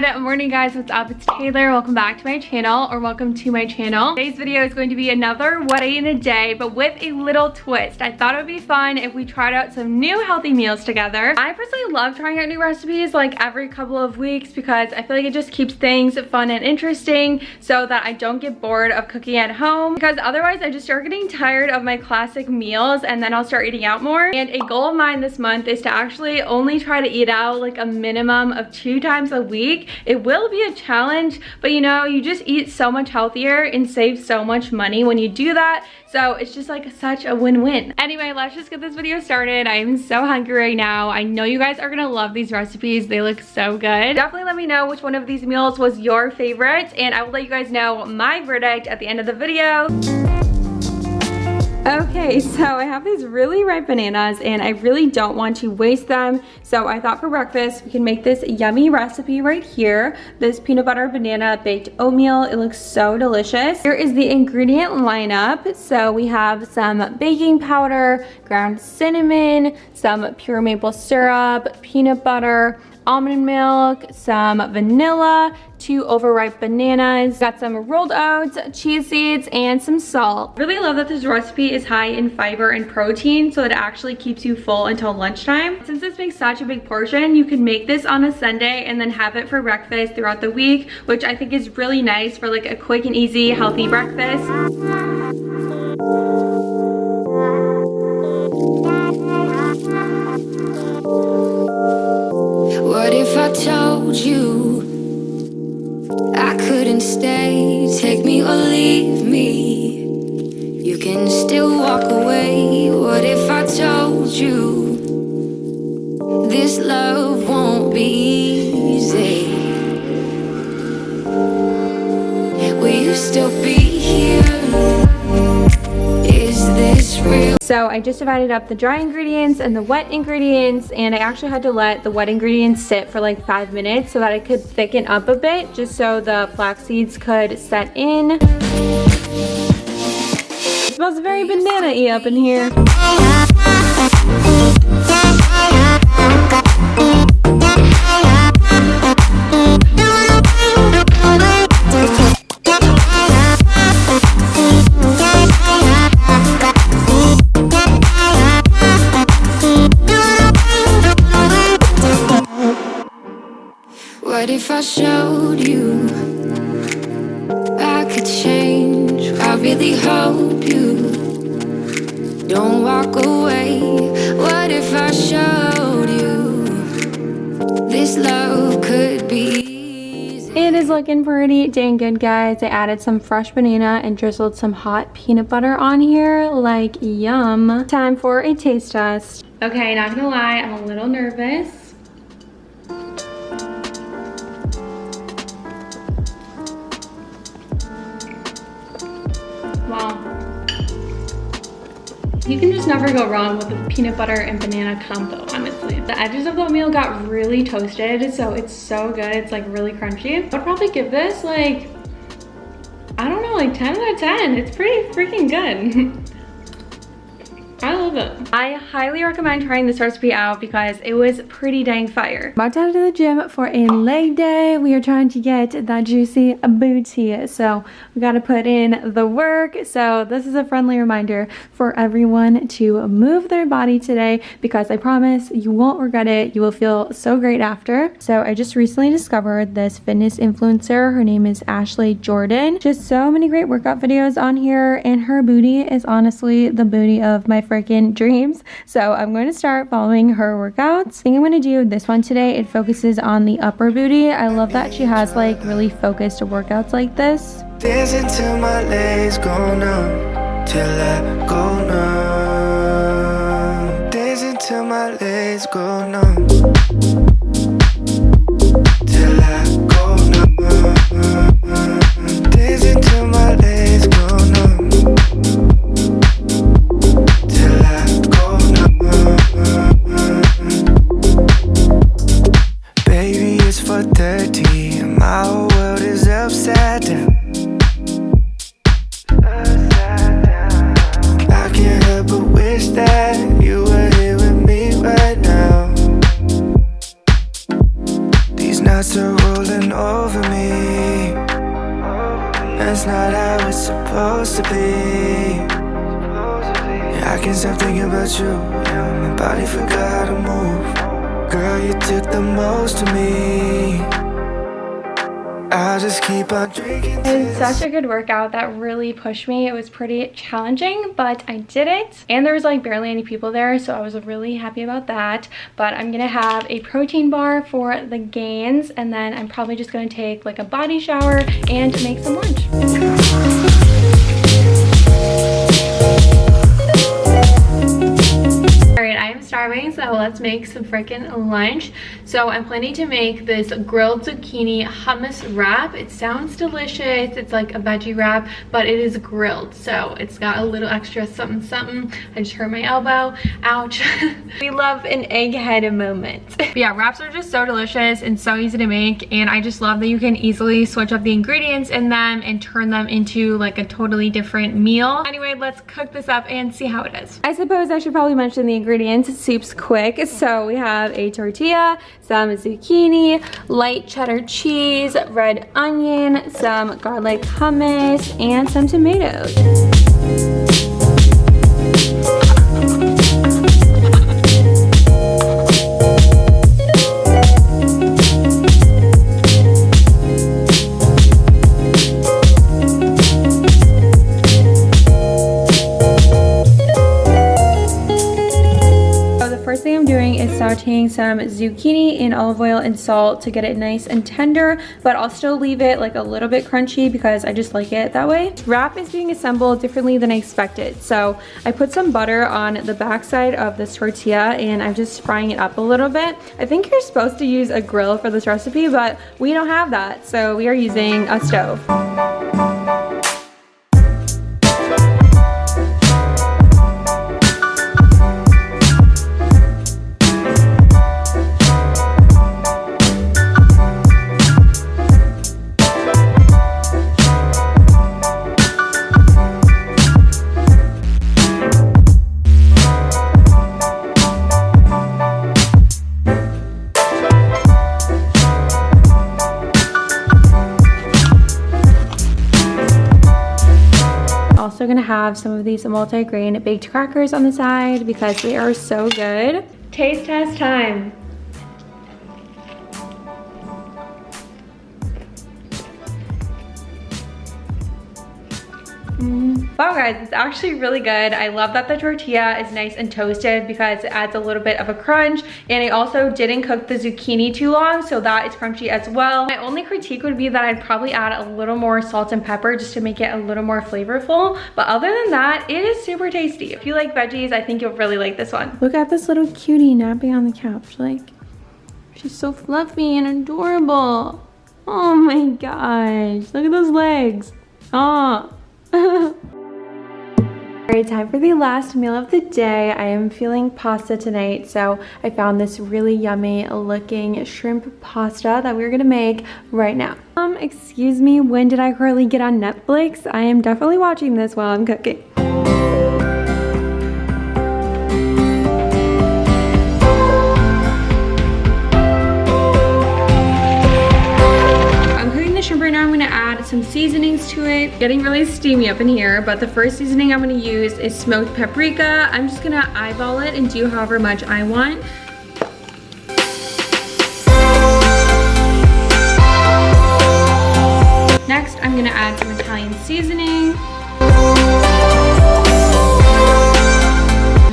Good morning, guys. What's up? It's Taylor. Welcome back to my channel, or welcome to my channel. Today's video is going to be another what I eat in a day, but with a little twist. I thought it would be fun if we tried out some new healthy meals together. I personally love trying out new recipes like every couple of weeks because I feel like it just keeps things fun and interesting so that I don't get bored of cooking at home, because otherwise I just start getting tired of my classic meals and then I'll start eating out more. And a goal of mine this month is to actually only try to eat out like a minimum of 2 times a week. It will be a challenge, but you know, you just eat so much healthier and save so much money when you do that. So it's just like such a win-win. Anyway, let's just get this video started. I am so hungry right now. I know you guys are gonna love these recipes. They look so good. Definitely let me know which one of these meals was your favorite, and I will let you guys know my verdict at the end of the video. Okay, so I have these really ripe bananas and I really don't want to waste them. So I thought for breakfast we can make this yummy recipe right here. This peanut butter banana baked oatmeal. It looks so delicious. Here is the ingredient lineup. So we have some baking powder, ground cinnamon, some pure maple syrup, peanut butter, almond milk, some vanilla, 2 overripe bananas, got some rolled oats, chia seeds, and some salt. Really love that this recipe is high in fiber and protein so that it actually keeps you full until lunchtime. Since this makes such a big portion, you can make this on a Sunday and then have it for breakfast throughout the week, which I think is really nice for like a quick and easy healthy breakfast. What if I told you I couldn't stay? Take me or leave me. You can still walk away. What if I told you this love won't be easy? Will you still be here? Is this real? So I just divided up the dry ingredients and the wet ingredients, and I actually had to let the wet ingredients sit for like 5 minutes so that it could thicken up a bit, just so the flax seeds could set in. It smells very banana-y up in here. What if I showed you I could change? I really hope you don't walk away. What if I showed you this love could be easy? It is looking pretty dang good, guys. I added some fresh banana and drizzled some hot peanut butter on here. Like, yum. Time for a taste test. Okay, not gonna lie, I'm a little nervous. Wow. You can just never go wrong with a peanut butter and banana combo, honestly. The edges of the oatmeal got really toasted, so it's so good. It's like really crunchy. I'd probably give this like, I don't know, like 10 out of 10. It's pretty freaking good. I love it. I highly recommend trying this recipe out because it was pretty dang fire. About to head to the gym for a leg day. We are trying to get that juicy booty, so we got to put in the work. So this is a friendly reminder for everyone to move their body today, because I promise you won't regret it. You will feel so great after. So I just recently discovered this fitness influencer. Her name is Ashley Jordan. Just so many great workout videos on here, and her booty is honestly the booty of my freaking dreams. So I'm going to start following her workouts. I think I'm going to do this one today. It focuses on the upper booty. I love that she has like really focused workouts like this. Dancing till my legs go numb, till I go numb. Dancing till my legs go numb, till I go numb. Dancing till my legs go numb, till I go numb. Baby, it's 4:30 and my whole world is upside down. I can't help but wish that you were here with me right now. These nights are rolling That's not how it's supposed to be. Yeah, I can't stop thinking about you. Yeah, my body forgot how to move. Girl, you took the most of me. I'll just keep on drinking. It was such a good workout that really pushed me. It was pretty challenging, but I did it. And there was like barely any people there, so I was really happy about that. But I'm gonna have a protein bar for the gains, and then I'm probably just gonna take like a body shower and make some lunch. Starving, so let's make some freaking lunch. So I'm planning to make this grilled zucchini hummus wrap. It sounds delicious. It's like a veggie wrap, but it is grilled, so it's got a little extra something something. I just hurt my elbow. Ouch. We love an egghead moment. But yeah, wraps are just so delicious and so easy to make, and I just love that you can easily switch up the ingredients in them and turn them into like a totally different meal. Anyway, let's cook this up and see how it is. I suppose I should probably mention the ingredients. Soup's quick. So we have a tortilla, some zucchini, light cheddar cheese, red onion, some garlic hummus, and some tomatoes. Sauteing some zucchini in olive oil and salt to get it nice and tender, but I'll still leave it like a little bit crunchy because I just like it that way. This wrap is being assembled differently than I expected. So I put some butter on the back side of this tortilla and I'm just frying it up a little bit. I think you're supposed to use a grill for this recipe, but we don't have that, so we are using a stove. Also gonna have some of these multi-grain baked crackers on the side because they are so good. Taste test time. Wow guys, it's actually really good. I love that the tortilla is nice and toasted because it adds a little bit of a crunch, and I also didn't cook the zucchini too long, so that is crunchy as well. My only critique would be that I'd probably add a little more salt and pepper just to make it a little more flavorful, but other than that, it is super tasty. If you like veggies, I think you'll really like this one. Look at this little cutie napping on the couch. Like, she's so fluffy and adorable. Oh my gosh, look at those legs. Oh. Alright, time for the last meal of the day. I am feeling pasta tonight, so I found this really yummy looking shrimp pasta that we're gonna make right now. Excuse me, when did iCarly get on Netflix? I am definitely watching this while I'm cooking. Right now I'm going to add some seasonings to it. Getting really steamy up in here, but the first seasoning I'm going to use is smoked paprika. I'm just going to eyeball it and do however much I want. Next, I'm going to add some Italian seasoning,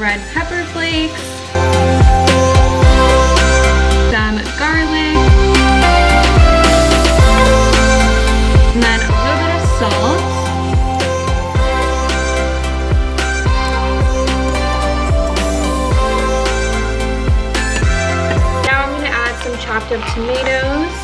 red pepper flakes, some garlic, and then a little bit of salt. Now I'm going to add some chopped up tomatoes.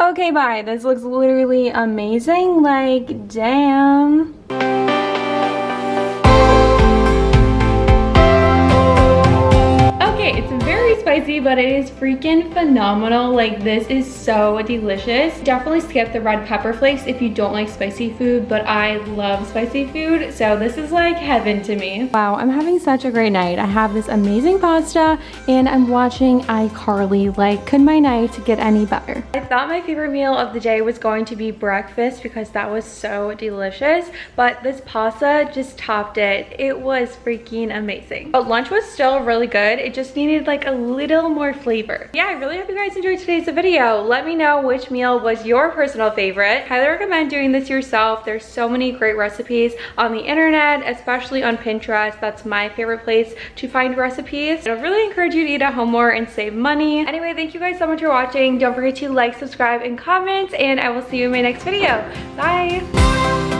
Okay, bye. This looks literally amazing. Like, damn. Okay okay. It's very spicy, but it is freaking phenomenal. Like, this is so delicious. Definitely skip the red pepper flakes if you don't like spicy food, but I love spicy food, so this is like heaven to me. Wow, I'm having such a great night. I have this amazing pasta and I'm watching iCarly. Like, could my night get any better? I thought my favorite meal of the day was going to be breakfast because that was so delicious, but this pasta just topped it. It was freaking amazing. But lunch was still really good. It just needed like a little more flavor. Yeah, I really hope you guys enjoyed today's video. Let me know which meal was your personal favorite. Highly recommend doing this yourself. There's so many great recipes on the internet, especially on Pinterest. That's my favorite place to find recipes. I really encourage you to eat at home more and save money. Anyway, thank you guys so much for watching. Don't forget to like, subscribe, and comment, and I will see you in my next video. Bye!